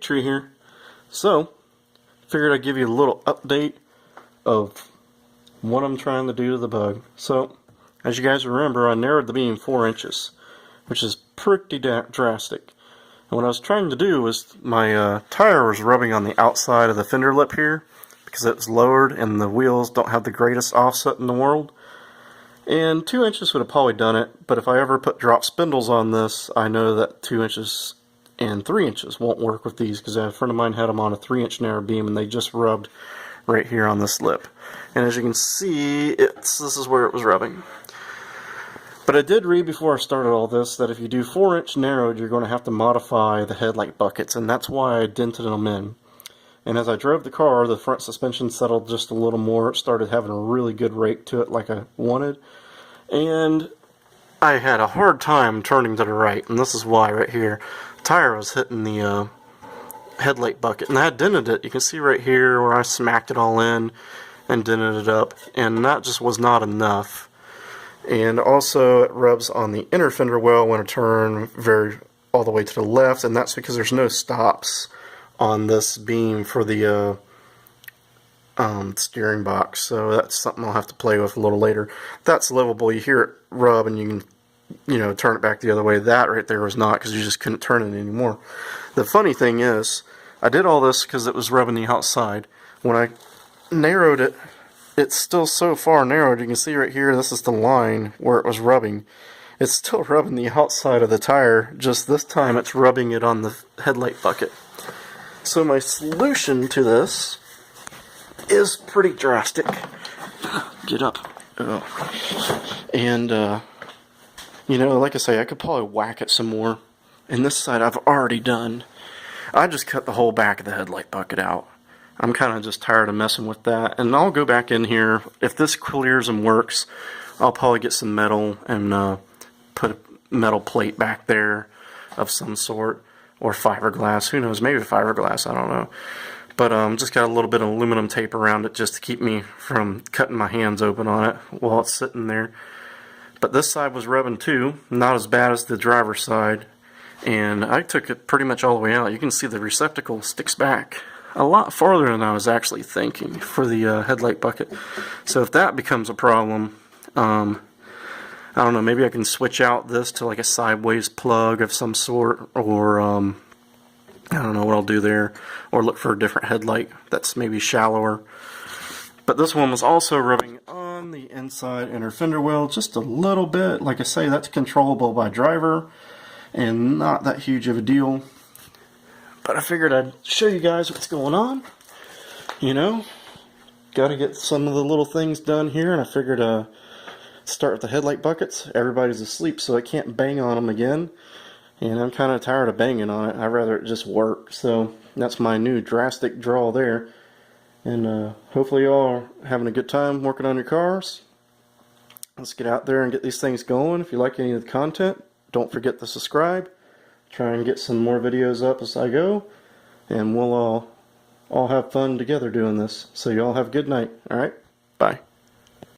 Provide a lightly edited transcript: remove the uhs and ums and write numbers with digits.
Tree here. So, figured I'd give you a little update of what I'm trying to do to the bug. So, as you guys remember, I narrowed the beam 4 inches, which is pretty drastic. And what I was trying to do was, my tire was rubbing on the outside of the fender lip here, because it was lowered and the wheels don't have the greatest offset in the world. And 2 inches would have probably done it, but if I ever put drop spindles on this, I know that 2 inches and 3 inches won't work with these, because a friend of mine had them on a 3-inch narrow beam and they just rubbed right here on this lip. And as you can see, this is where it was rubbing. But I did read before I started all this that if you do 4-inch narrowed, you're going to have to modify the headlight buckets, and that's why I dented them in. And as I drove the car, the front suspension settled just a little more. It started having a really good rake to it like I wanted. And I had a hard time turning to the right, and this is why right here. The tire was hitting the headlight bucket, and I had dented it. You can see right here where I smacked it all in and dented it up, and that just was not enough. And also it rubs on the inner fender well when I turn all the way to the left, and that's because there's no stops on this beam for the steering box, so that's something I'll have to play with a little later. That's livable. You hear it rub and you can turn it back the other way. That right there was not, because you just couldn't turn it anymore. The funny thing is, I did all this because it was rubbing the outside. When I narrowed it, it's still so far narrowed. You can see right here, this is the line where it was rubbing. It's still rubbing the outside of the tire, just this time it's rubbing it on the headlight bucket. So my solution to this is pretty drastic. Get up. Oh. And, like I say, I could probably whack it some more. And this side I've already done. I just cut the whole back of the headlight bucket out. I'm kind of just tired of messing with that. And I'll go back in here. If this clears and works, I'll probably get some metal and put a metal plate back there of some sort. Or fiberglass, who knows, maybe fiberglass, I don't know. But just got a little bit of aluminum tape around it just to keep me from cutting my hands open on it while it's sitting there. But this side was rubbing too, not as bad as the driver's side. And I took it pretty much all the way out. You can see the receptacle sticks back a lot farther than I was actually thinking for the headlight bucket. So if that becomes a problem, I don't know, maybe I can switch out this to like a sideways plug of some sort, or I don't know what I'll do there, or look for a different headlight that's maybe shallower. But this one was also rubbing on the inside inner fender well just a little bit. Like I say, that's controllable by driver and not that huge of a deal. But I figured I'd show you guys what's going on. Got to get some of the little things done here, and I figured start with the headlight buckets. Everybody's asleep, so I can't bang on them again. And I'm kind of tired of banging on it. I'd rather it just work. So that's my new drastic draw there. And hopefully you all are having a good time working on your cars. Let's get out there and get these things going. If you like any of the content, don't forget to subscribe. Try and get some more videos up as I go. And we'll all have fun together doing this. So you all have a good night. Alright? Bye.